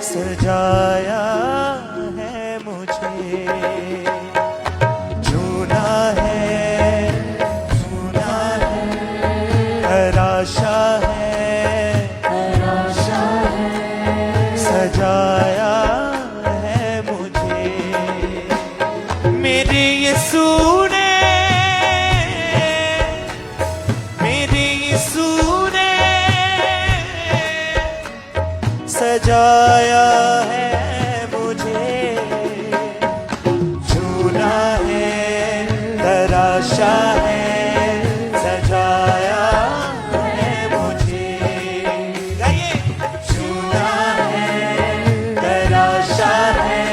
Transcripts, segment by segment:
सजाया है मुझे, चुना है, तराशा है, सजाया है मुझे मेरे यीशु ने, मेरे यीशु ने सजाया है मुझे, चुना है, तराशा है, सजाया है मुझे, गाइए, चुना है, तराशा है,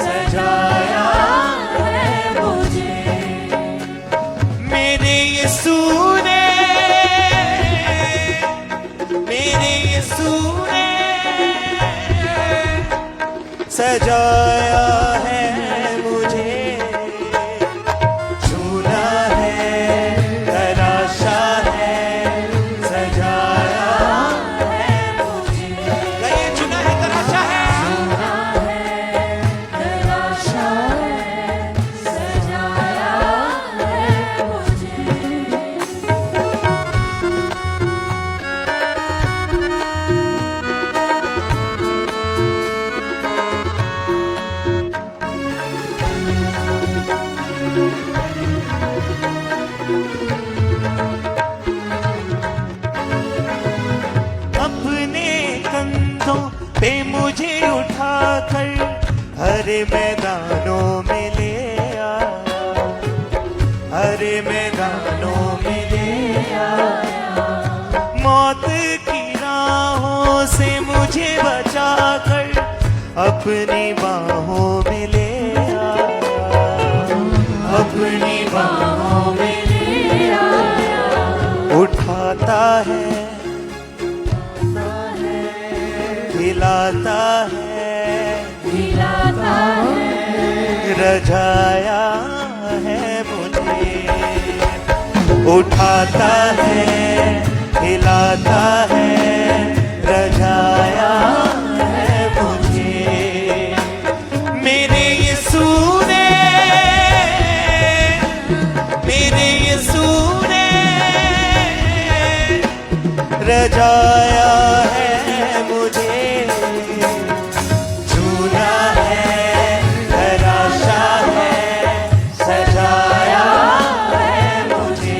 सजाया है मुझे मेरे यीशु ने, मेरे यीशु ने सजाया है मुझे, चुना है, तराशा है, सजाया है मुझे, गाइए, चुना है, तराशा है, अपने कंधों पे मुझे उठाकर हरे मैदानों में ले आया, हरे मैदानों में ले आया, मौत की राहों से मुझे बचाकर अपनी बाहों में ले आया, अपनी बाहों में ले आया, उठाता है, हिलाता है, रजाया है मुझे, उठाता है, हिलाता है, रजाया है मुझे मेरे यीशु ने, मेरे यीशु ने रजाया है मुझे, चुना है, तराशा है, सजाया है मुझे,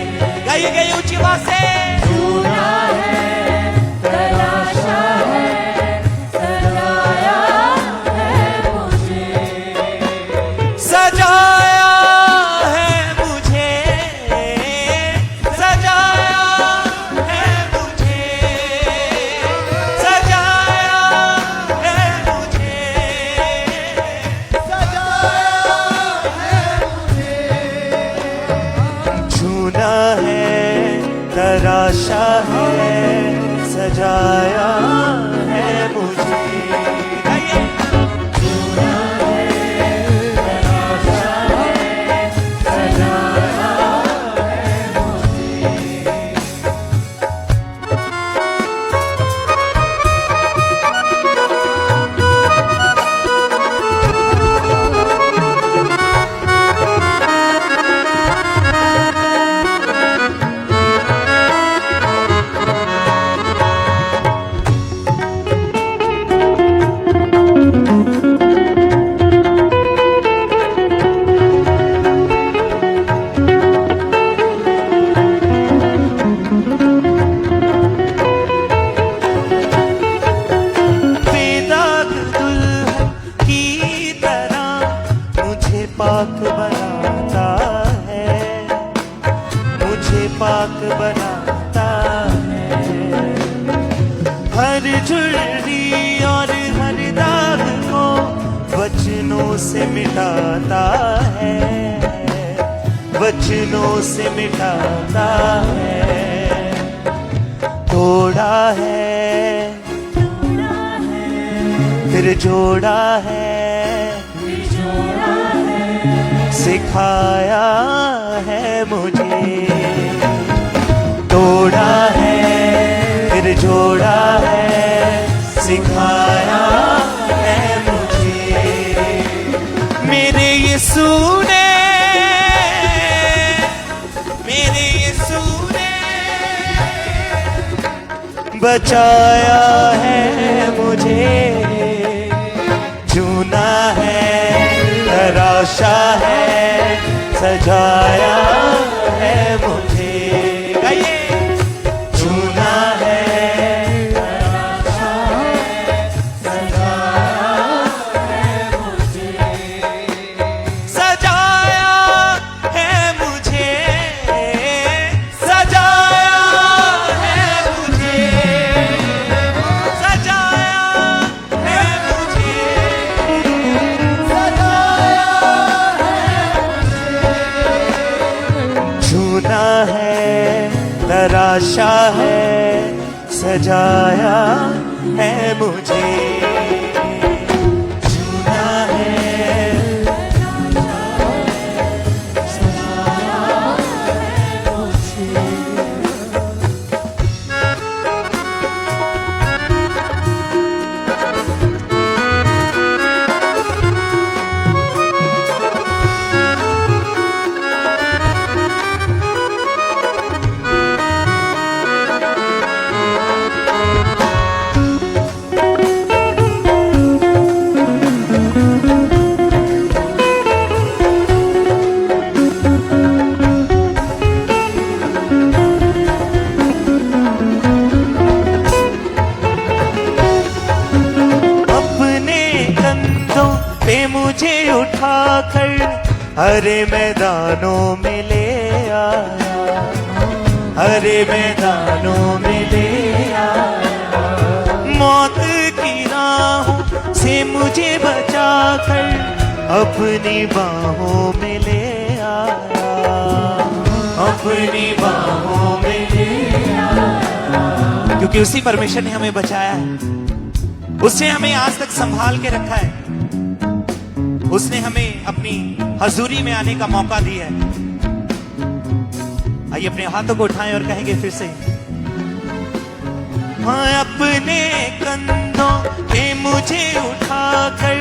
गाइए गाइए ऊंची आवाज से, चुना है, तराशा है, सजाया है मुझे, सजाया है मुझे, सजाया है मुझे, सजाया है मुझे, सजाया है मुझे, चुना है, तराशा है, सजाया है मुझे, गाइए, चुना है, तराशा है, सजाया है मुझे बेदाग दुल्हन की तरह मुझे पाक बनाता है, मुझे पाक बनाता है, हर झुर्री और हर दाग को वचनों से मिटाता है, वचनों से मिटाता है, तोड़ा है, फिर जोड़ा है, सिखाया है मुझे, तोड़ा है, फिर जोड़ा है, बचाया है मुझे, चुना है, तराशा है, सजाया है मुझे। गाइए। चुना है, तराशा है, सजाया है मुझे, सजाया है मुझे, सजाया है मुझे, सजाया है मुझे, सजाया है मुझे। चुना है, तराशा है, सजाया है मुझे, चुना है, सजाया है मुझे। अपने कंधों पे मुझे उठाकर हरे मैदानों में ले आया, हरे मैदानों में ले आया। मौत की राहों से मुझे बचाकर अपनी बाहों में ले आया, अपनी बाहों में ले आया। क्योंकि उसी परमेश्वर ने हमें बचाया है, उसने हमें आज तक संभाल के रखा है, उसने हमें अपनी हजूरी में आने का मौका दिया है। आइए अपने हाथों को उठाएं और कहेंगे फिर से। हाँ, अपने कंधों पे मुझे उठाकर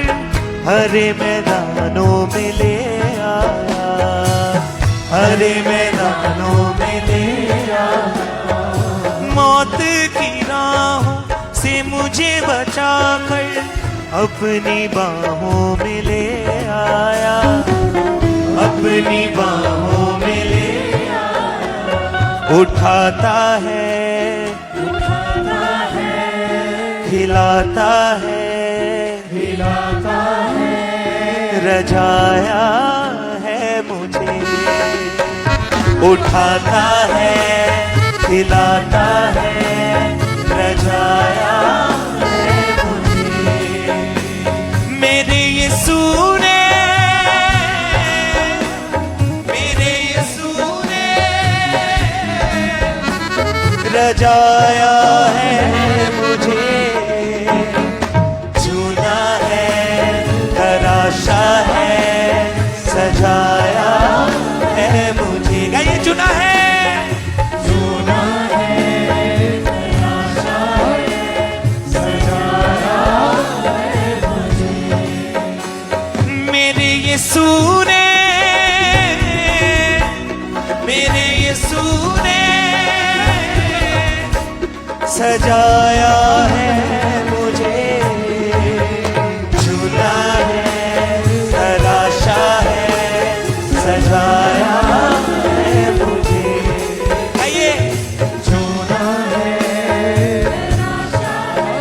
हरे मैदानों में ले आया, हरे मैदानों में ले आया। मौत की राहों से मुझे बचाकर अपनी बाहों में ले आया, अपनी बाहों में ले आया। उठाता है, खिलाता है, खिलाता है, रजाया है मुझे। उठाता है, खिलाता है, रजाया है मुझे। मेरे यीशु ने, मेरे यीशु ने रजाया है मुझे, चुना है, तराशा है, सजाया है मुझे। गाइए। चुना है, चुना है, तराशा है, सजाया है मुझे। मेरे यीशु ने, मेरे यीशु ने सजाया है मुझे, चुना है, तराशा है, सजाया है मुझे। आइए। चुना है, तराशा है,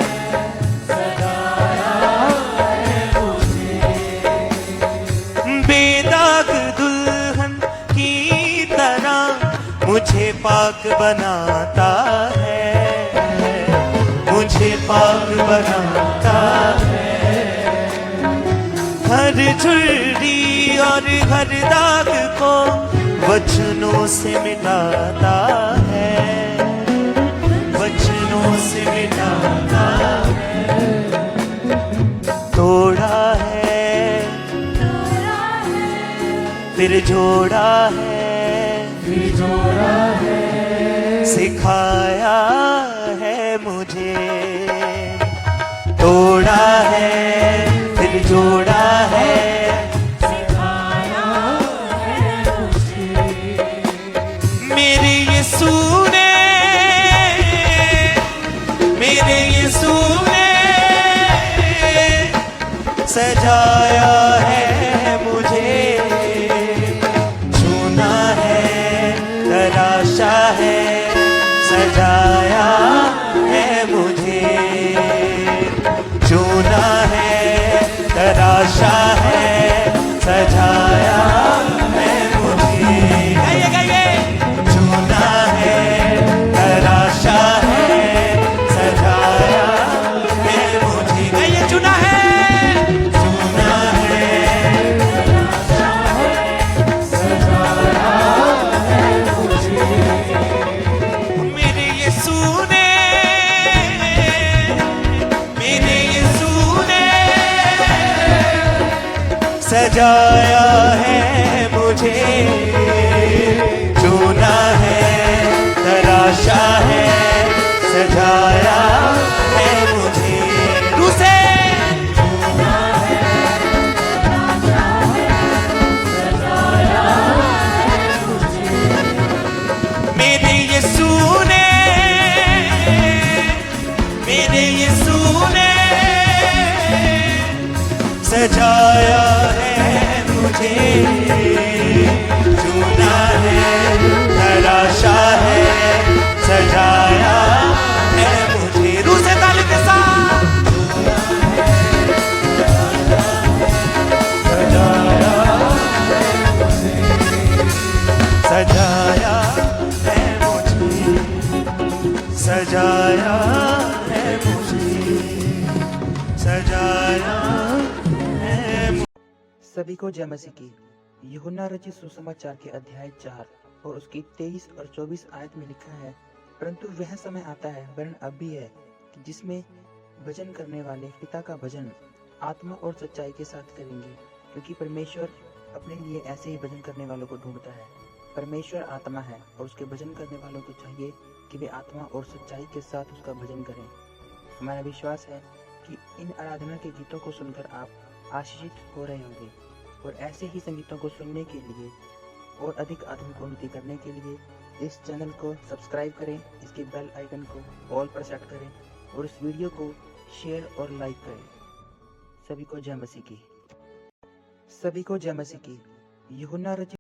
सजाया है मुझे। बेदाग दुल्हन की तरह मुझे पाक बनाता है, मुझे पाक बनाता है। हर झुर्री और हर दाग को वचनों से मिटाता है, वचनों से मिटाता है। तोड़ा है, फिर जोड़ा है, फिर जोड़ा है। सिखाया है मुझे, तोड़ा है, फिर जोड़ा है, सिखाया है मुझे। मेरे यीशु ने, सजाया है मुझे, चुना है, तराशा है, सजाया है मुझे। दूसरे मेरे यीशु ने, मेरे यीशु ने सजाया है मुझे, चुना है, तराशा है, सजाया है मुझे। रूह से ताली के साथ सजाया है मुझे, सजाया है मुझे, सजाया है मुझे। सभी को जय मसीह की। यूहन्ना रचित सुसमाचार के अध्याय 4 और उसकी 23 और 24 आयत में लिखा है, परंतु वह समय आता है, वरन अब भी है, कि जिसमें भजन करने वाले पिता का भजन आत्मा और सच्चाई के साथ करेंगे, क्योंकि परमेश्वर अपने लिए ऐसे ही भजन करने वालों को ढूंढता है। परमेश्वर आत्मा है और उसके भजन करने वालों को चाहिए कि वे आत्मा और सच्चाई के साथ उसका भजन करें। हमारा विश्वास है कि इन आराधना के गीतों को सुनकर आप आशीषित हो रहे होंगे, और ऐसे ही संगीतों को सुनने के लिए और अधिक आत्मिक उन्नति करने के लिए इस चैनल को सब्सक्राइब करें, इसके बेल आइकन को ऑल पर सेट करें और इस वीडियो को शेयर और लाइक करें। सभी को जय मसीह की। सभी को जय मसीह की। यूहन्ना रचित